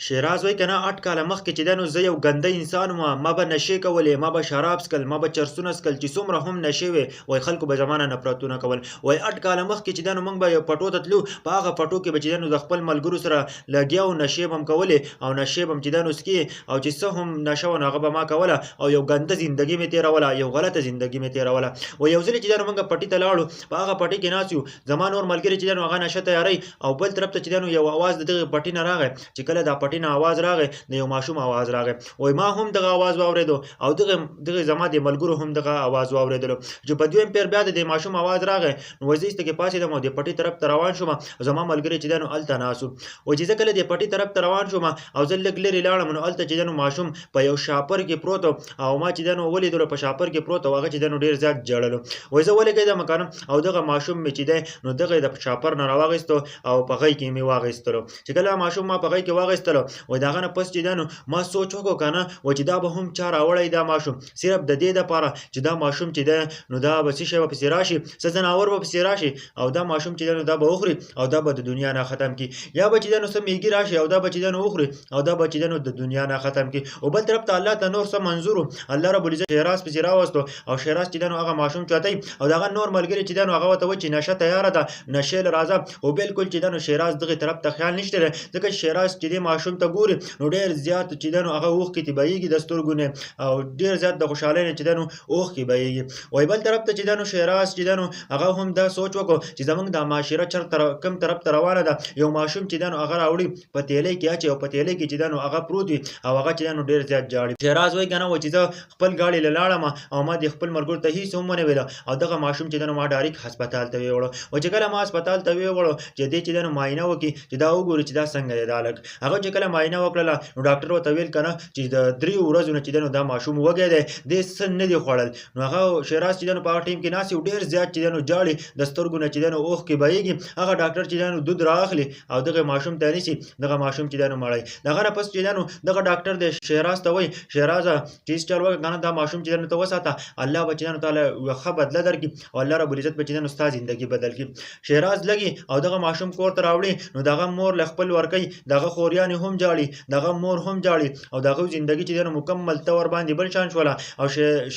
شیراز وایي که نه 8 کاله مخکې چې دی نو زه یو ګنده انسان وم، ما به نشې کولې، ما به شراب څکل، ما به چرسونه څکل، چې څومره هم نشې وې وایي خلکو به زما نه نفرتونه کول. وایي 8 کاله مخکې چې دی نو موږ به یو پټو ته تلو، په هغه پټو کې به چې دی نو د خپل ملګرو سره لګیا وو، نشې به هم کولې او نشې به هم چې دی نو څکې او چې څه هم نشه وه نو هغه به ما کوله او یو ګنده زندګي مې تېروله، یو غلطه زندګي مې تېروله. وایي یو ځلې چې دی نو موږ پټي ته لاړو، په هغه پټي کې ناست یو، زما نور ملګري چې دی نو هغه نشه تیاری او بل طرف ته چې دی نو یو اواز د دغې پټي نه راغی. چې کله دا پټي نه اواز راغی د یو ماشوم اواز راغی. وایي ما هم دغه اواز واورېدو او دغه زما د ملګرو هم دغه اواز واورېدلو. چې په دویم پیر بیا د دې ماشوم اواز راغی نو وایي زه ایسته کې پاڅېدم او د پټي طرف ته روان شوم. زما ملګری چې دی نو هلته ناست و. وایي چې زه کله د پټي طرف ته روان شوم او زه لږ لرې لاړم نو هلته چې دی نو ماشوم په یو شاپر کې پروت او ما چې دی نو ولیدلو په شاپر کې پروت او هغه چې دی نو ډېر زیات ژړلو. وایي زه ولګېدم که نه او دغه ماشوم مې چې دی نو دغه د شاپر نه راواخیستو او په غۍ کې مې واخیستلو. چې کله ماشوم ما په غۍ کې واخیستلو وایي د هغه نه پس چې دی نو ما سوچ وکړو که نه وایي چې دا به هم چا راوړی دا ماشوم صرف د دې دپاره چې دا ماشوم چې دی نو دا به څه شی به پسې راشي، څه ځناور به پسې راشي او دا ماشوم چې دی نو دا به وخوري او دا به د دنیا نه ختم کړي، یا به چې دی نو څه میږي راشي او دا به چې دی نو وخوري او دا به چې دی نو د دنیا نه ختم کړي. او بل طرف ته الله ته نور څه منظور و، الله رب العزت شیراز پسې راوستو او شیراز چې دی نو هغه ماشوم چاتی او د هغه نور ملګري چې دی نو هغه ورته وایي چې نشه تیاره ده، نشې له راځه. او بالکل چې دی نو شیراز دغې طرف ته خیال نشته دی، ځکه چې شیراز چې دې ماشوم ته ګوري نو ډېر زیات چې دی نو هغه اوښکې ترې بهیږي د سترګو نه او ډېر زیات د خوشحالۍ نه چې دی نو اوښکې بهیږي. وایي بل طرف ته چې دی نو شیراز چې دی نو هغه هم دا سوچ وکړو چې زموږ دا معاشره چېرته کوم طرف ته روانه ده، یو ماشوم چې دی نو هغه راوړي په تیلۍ کې اچوي او په تیلۍ کې چې دی نو هغه پروت وي او هغه چې دی نو ډېر زیات ژاړي. شیراز وایي که نه وایي چې زه خپل ګاډي له لاړم او ما د خپل ملګرو ته هېڅ هم ونه ویله او دغه ماشوم چې دی نو ما ډایرکټ هسپتال ته ویوړو. وایي چې کله ما هسپتال ته ویوړو چې دې چې دی نو معاینه وکړي چې دا وګوري چې دا څنګه دی دا هلک. هغه چې کله معاینه وکړله نو ډاکټر ورته ویل که نه چې د 3 ورځو نه چې دی نو دا ماشوم وږی دی، دې څه نه دي خوړل. نو هغه شیراز چې دی نو په هغه ټایم کې ناست ډېر زیات چې دی نو ژاړي، د سترګو نه چې دی نو اوښکې بهیږي. هغه ډاکټر چې دی نو دود رااخلي او دغه ماشوم ته نیسي، دغه ماشوم چې دی نو مړی. د هغه نه پس چې دی نو دغه ډاکټر دی شیراز ته وایي شیرازه چې هېڅ چل وکړه که نه دا ماشوم چې دی نو ته وساته، الله به چې دی نو تعالی یوه ښه بدله درکړي او الله رب العزت به چې دی نو ستا زندګي بدل کړي. شیراز لګي او دغه ماشوم کور ته راوړي نو دغه مور له خپل ورکوي، دغه خوریانې هم ژاړي، دغه مور هم ژاړي او د هغوی زندګي چې دی نو مکمل ته ورباندې بل شان شوله. او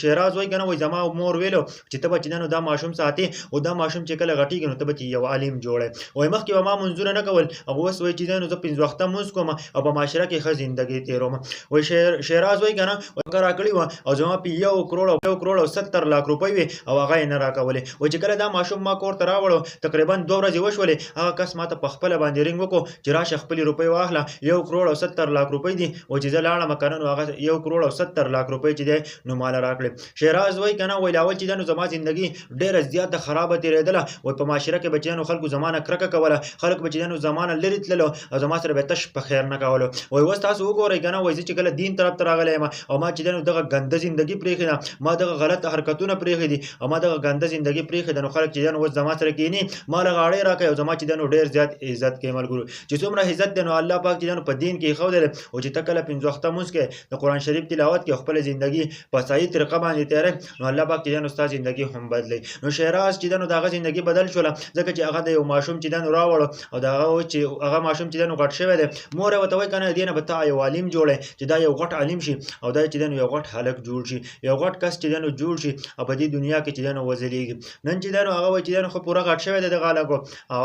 شیراز وایي که نه وایي زما مور ویلو چې ته به چې دی نو دا ماشوم ساتې او دا ماشوم چې کله غټېږي نو ته به یو عالم جوړی. وایي مخکې به ما مونځونه نه کول او اوس وایي چې دی نو زه 5 وخته مونځ کوم او په معاشره کې ښه زندګي تېروم. وایي شیراز وایي که نه هغه راکړې وه او زما په 1 کروړ او 70 لاک روپۍ وې او هغه یې نه راکولې. وایي چې کله دا ماشوم ما کور ته راوړو تقریبا 2 ورځې وشولې، هغه کس ما ته په خپله باندې رینګ وکړو چې راشه خپلې روپۍ واخله، 1 کروړ او 70 لاک روپۍ دي. وایي چې زه لاړم که نه نو هغه 1 کروړ او 70 لاک روپۍ چې دی نو ماله راکړې. شیراز وایي که نه وایي اول چې دی نو زما زندګي ډېره زیاته خرابه تېرېدله. وایي په معاشره کې به چې دی نو خلکو زما نه کرکه کوله، خلک به چې دی نو زما نه لرې تللو او زما سره به تش په خیر نه کولو. وایي اوس تاسو وګورئ که نه وایي زه چې کله دین طرف ته راغلی یم او ما چې دی نو دغه ګنده زندګي پرېښې ده، ما دغه غلطه حرکتونه پرېښي دي او ما دغه ګنده زندګي پرېښې ده، نو خلک چې دی نو اوس زما سره کښېني ما له غاړې راکوي او زما چې دی نو ډېر زیات عزت کوي. ملګرو چې څومره عزت دی نو الله پاک چې دی نو په دین کې ایښودی دی او چې ته کله 5 وخته مونځ کوې، د قرآن شریف تلاوت کوې او خپله زندګي په صحیح طریقه باندې تېروې نو الله پاک چې دی نو ستا زندګي هم بدلوي. نو شیراز چې دی نو د هغه زندګي بدل شوله ځکه چې هغه د یو ماشوم چې دی نو راوړو او د هغه چې هغه ماشوم چې دی نو غټ شوی دی، مور یې ورته وایي که نه دې نه به ته یو عالم جوړی چې دا یو غټ عالم شي او دا چې دی نو یو غټ هلک جوړ شي، یو غټ کس چې دی نو جوړ شي او په دې دنیا کې چې دی نو وځلېږي. نن چې دی نو هغه وایي چې دی نو خو پوره غټ شوی دی دغه هلک او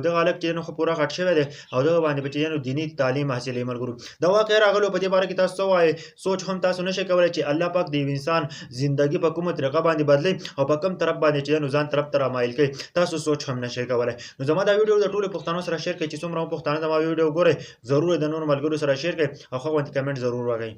دغه هلک چې دی نو خو پوره غټ شوی دی او دغه باندې به چې دی نو دیني تعلیم حاصلوي. ملګرو دا واقع راغلو په دې باره کې تاسو څه وایئ؟ سوچ هم تاسو نشئ کولی چې الله پاک د یو انسان زندګي په کومه طریقه باندې بدلوي او په کوم طرف باندې چې دی نو ځان طرف ته رامایل کوي، تاسو سوچ هم نشئ کولی. نو زما دا ویډیو د ټولو پښتنو سره شیر کړئ چې څومره هم پښتانه زما ویډیو ګورئ، ضرور د نورو ملګرو سره شیر کړئ او ښه غوندې کمنټ ضرور وکړئ.